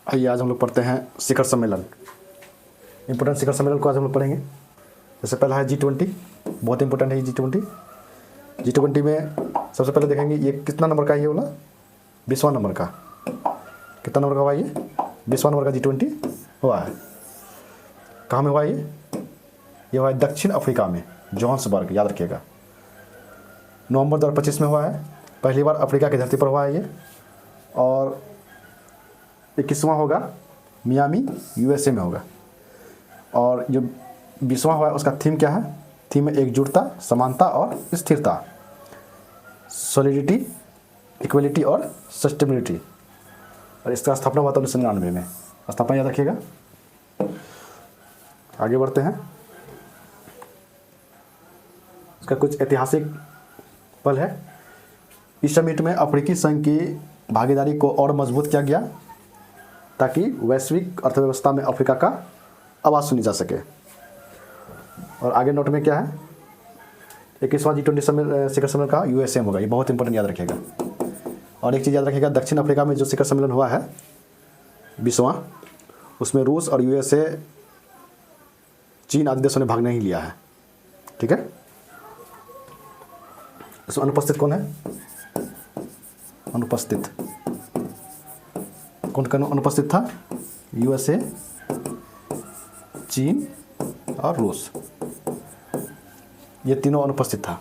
आइए आज हम लोग पढ़ते हैं शिखर सम्मेलन। इंपॉर्टेंट शिखर सम्मेलन को आज हम लोग पढ़ेंगे। जैसे पहला है G20, बहुत इंपॉर्टेंट है ये G20। G20 में सबसे पहले देखेंगे ये कितना नंबर का है, ये वाला 20वां नंबर का। कितना नंबर का हुआ ये? 20वां नंबर का G20 हुआ है। कहाँ में हुआ ये हुआ है दक्षिण अफ्रीका में, जोहान्सबर्ग, याद रखिएगा। नवंबर 2025 में हुआ है। पहली बार अफ्रीका की धरती पर हुआ है ये। और 21वां होगा मियामी, USA में होगा। और जो 20वां हुआ है उसका थीम क्या है? थीम है एकजुटता, समानता और स्थिरता, सॉलिडिटी, इक्वलिटी और सस्टेनेबिलिटी। और इसका स्थापना हुआ था 1999 में। स्थापना याद रखिएगा। आगे बढ़ते हैं। इसका कुछ ऐतिहासिक पल है। इस समिट में अफ्रीकी संघ की भागीदारी को और मजबूत किया गया ताकि वैश्विक अर्थव्यवस्था में अफ्रीका का आवाज़ सुनी जा सके। और आगे नोट में क्या है? 21वां G20 शिखर सम्मेलन का USA में होगा। ये बहुत इंपॉर्टेंट, याद रखिएगा। और एक चीज़ याद रखिएगा, दक्षिण अफ्रीका में जो शिखर सम्मेलन हुआ है 20वां, उसमें रूस और USA, चीन आदि देशों ने भाग नहीं लिया है। ठीक है। इसमें अनुपस्थित कौन है? अनुपस्थित कौन अनुपस्थित था? USA, चीन और रूस, ये तीनों अनुपस्थित था।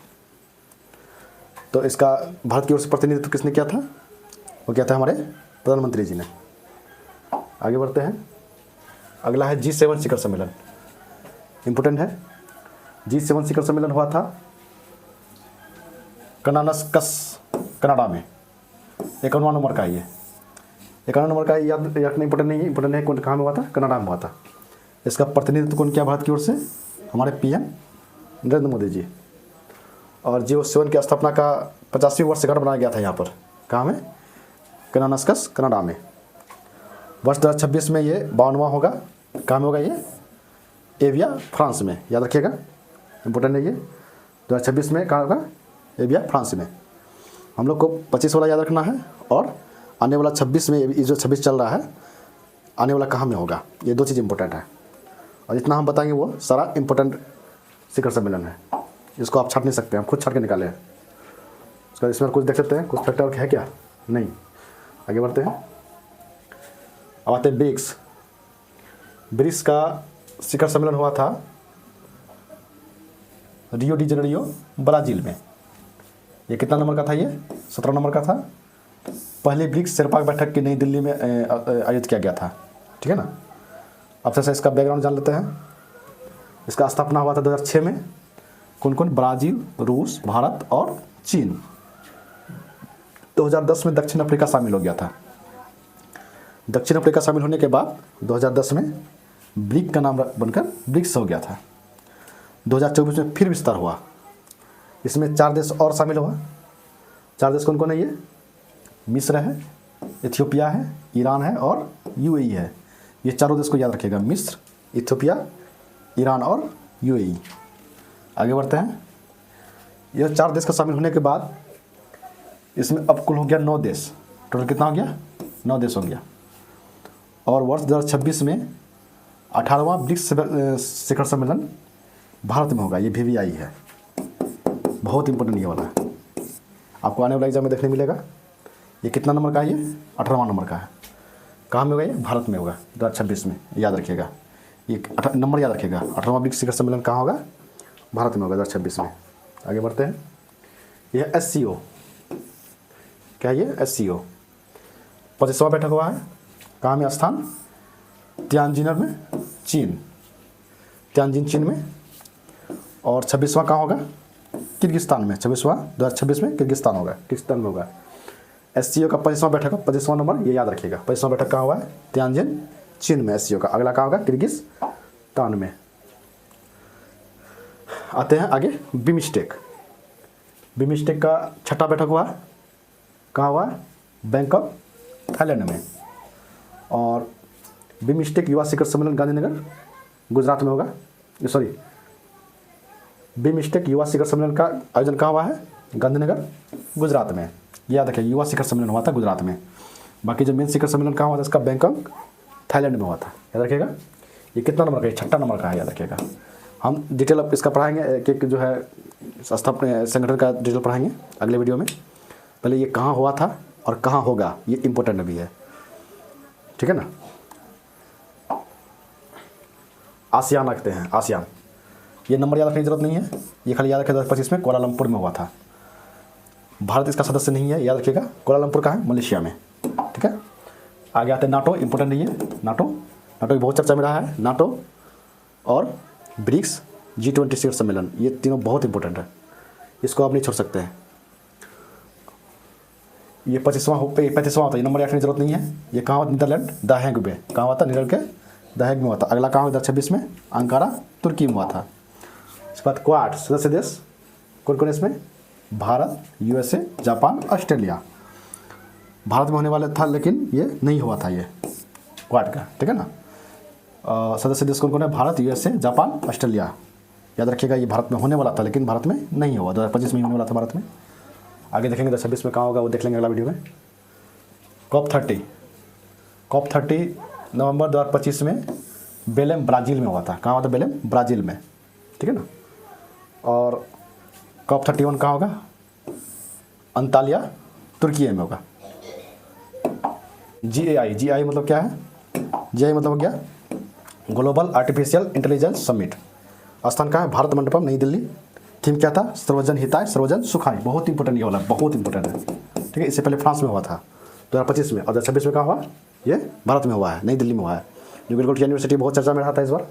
तो इसका भारत की ओर से प्रतिनिधित्व किसने किया था? वो किया था हमारे प्रधानमंत्री जी ने। आगे बढ़ते हैं। अगला है G7 शिखर सम्मेलन। इंपोर्टेंट है। G7 शिखर सम्मेलन हुआ था कनानस्कस, कनाडा में। 51वां नंबर का ये 51 नंबर का याद रखना इंपॉर्टेंट नहीं है। इंपॉर्टेंट है कौन, कहाँ में हुआ था? कनाडा में हुआ था। इसका प्रतिनिधित्व कौन किया भारत की ओर से? हमारे PM नरेंद्र मोदी जी। और G7 की स्थापना का 50वीं वर्षगांठ बनाया गया था यहाँ पर। कहाँ में? कनानस्कस, कनाडा में। वर्ष 2026 में ये 52वां होगा। कहाँ में होगा ये? एविया, फ्रांस में, याद रखिएगा। इंपॉर्टेंट है ये। 2026 में कहाँ होगा? एविया, फ्रांस में। हम लोग को 25 वाला याद रखना है। और आने वाला 26 में, ये जो 26 चल रहा है, आने वाला कहाँ में होगा? ये दो चीज़ इंपॉर्टेंट है। और जितना हम बताएंगे वो सारा इंपॉर्टेंट शिखर सम्मेलन है। इसको आप छाट नहीं सकते, हम खुद छाट के निकाले हैं। उसका इसमें कुछ देख सकते हैं, कुछ फैक्टर है क्या? नहीं। आगे बढ़ते हैं। अब आते हैं ब्रिक्स। ब्रिक्स का शिखर सम्मेलन हुआ था रियो डी जेनेरियो, ब्राज़ील में। ये कितना नंबर का था? ये 17 नंबर का था। पहली ब्रिक्स शेरपा बैठक की नई दिल्ली में आयोजित किया गया था। ठीक है ना। अब से इसका बैकग्राउंड जान लेते हैं। इसका स्थापना हुआ था 2006 में। कौन कौन? ब्राज़ील, रूस, भारत और चीन। 2010 में दक्षिण अफ्रीका शामिल हो गया था। दक्षिण अफ्रीका शामिल होने के बाद 2010 में ब्रिक का नाम बनकर ब्रिक्स हो गया था। 2024 में फिर विस्तार हुआ। इसमें 4 देश और शामिल हुआ। 4 देश कौन कौन है ये? मिस्र है, इथियोपिया है, ईरान है और UAE है। ये चारों देश को याद रखिएगा, मिस्र, इथियोपिया, ईरान और UAE। आगे बढ़ते हैं। यह 4 देश का शामिल होने के बाद इसमें अब कुल हो गया 9 देश। टोटल कितना हो गया? 9 देश हो गया। और वर्ष 2026 में 18वां ब्रिक्स शिखर सम्मेलन भारत में होगा। ये VVI है। बहुत इंपॉर्टेंट ये वाला है, आपको आने वाला एग्जाम में देखने मिलेगा। ये कितना नंबर का है? ये 18वां नंबर का है। कहाँ में होगा ये? भारत में होगा 2026 में, याद रखिएगा। ये नंबर याद रखिएगा। 18वां ब्रिक्स शिखर सम्मेलन कहाँ होगा? भारत में होगा 2026 में। आगे बढ़ते हैं। यह SCO, क्या है ये? SCO 25वां बैठक हुआ है। कहाँ में स्थान? तियानजिन में, चीन, तियानजिन, चीन में। और 26वां कहाँ होगा? किर्गिस्तान में। 2026 में किर्गिस्तान होगा, किर्गिस्तान में होगा। SCO का 25वां बैठक, 25वां नंबर, ये याद रखिएगा। 25वां बैठक कहाँ हुआ है? तियानजिन, चीन में, SCO का। अगला कहाँ होगा? किर्गिस्तान में। आते हैं आगे। बिमस्टेक। बिमस्टेक का 6ठा बैठक हुआ है। कहाँ हुआ है? बैंकॉक, थाईलैंड में। और बिमस्टेक युवा शिखर सम्मेलन गांधीनगर, गुजरात में होगा। सॉरी, बिमस्टेक युवा शिखर सम्मेलन का आयोजन कहाँ हुआ है? गांधीनगर, गुजरात में। याद रखिए, युवा शिखर सम्मेलन हुआ था गुजरात में। बाकी जो मेन शिखर सम्मेलन कहाँ हुआ था? इसका बैंकॉक, थाईलैंड में हुआ था, याद रखिएगा। ये कितना नंबर का है, 6ठा नंबर का है, याद रखिएगा। हम डिटेल अब इसका पढ़ाएंगे, एक एक जो है स्थापना संगठन का डिटेल पढ़ाएंगे अगले वीडियो में। पहले ये कहाँ हुआ था और कहाँ होगा, ये इम्पोर्टेंट भी है, ठीक है ना। आसियान रखते हैं, आसियान। ये नंबर याद रखने की जरूरत नहीं है, ये खाली याद रखें 2025 में कोलालमपुर में हुआ था। भारत इसका सदस्य नहीं है, याद रखिएगा। कोलालमपुर का है, मलेशिया में, ठीक है। आगे आते हैं नाटो, इंपॉर्टेंट नहीं है। नाटो, नाटो की बहुत चर्चा में रहा है। नाटो और ब्रिक्स, G20 शिखर सम्मेलन, ये तीनों बहुत इंपॉर्टेंट है, इसको आप नहीं छोड़ सकते हैं। ये 35वां होता है, ये नंबर याद रखने की जरूरत नहीं है। ये कहाँ हुआ, नीदरलैंड द हेग में। कहाँ हुआ था, नीदरलैंड के द हेग में हुआ था। अगला कहाँ हुआ, 2026 में अंकारा तुर्की में हुआ था। इसके बाद क्वाड सदस्य देश कौन कौन इसमें, Bharat, USA, Japan, Australia. Bharat में होने वाला था लेकिन ये नहीं हुआ था, ये क्वाड का, ठीक है ना। सदस्य देश कौन कौन है, भारत, USA, जापान, ऑस्ट्रेलिया। याद रखिएगा, ये भारत में होने वाला था लेकिन भारत में नहीं हुआ, 2025 में ही होने वाला था भारत में। आगे देखेंगे 2026 में कहाँ होगा, वो देख लेंगे अगला वीडियो में। COP30 नवंबर 2025 में बेलेम, ब्राज़ील में हुआ था। कहाँ हुआ था, बेलेम, ब्राज़ील में, ठीक है ना। और COP31 कहाँ होगा, अंतालिया, तुर्की में होगा। GAI मतलब क्या है, GAI मतलब हो गया ग्लोबल आर्टिफिशियल इंटेलिजेंस समिट। स्थान कहाँ है, भारत मंडपम, नई दिल्ली। थीम क्या था, सर्वजन हिताय सर्वजन सुखाय। बहुत इंपॉर्टेंट ये वाला, बहुत इंपॉर्टेंट है, ठीक है। इससे पहले फ्रांस में हुआ था 2025 में, और 2026 में कहाँ हुआ, ये भारत में हुआ है, नई दिल्ली में हुआ है। जो बिल्कुल यूनिवर्सिटी बहुत चर्चा में रहा था इस बार।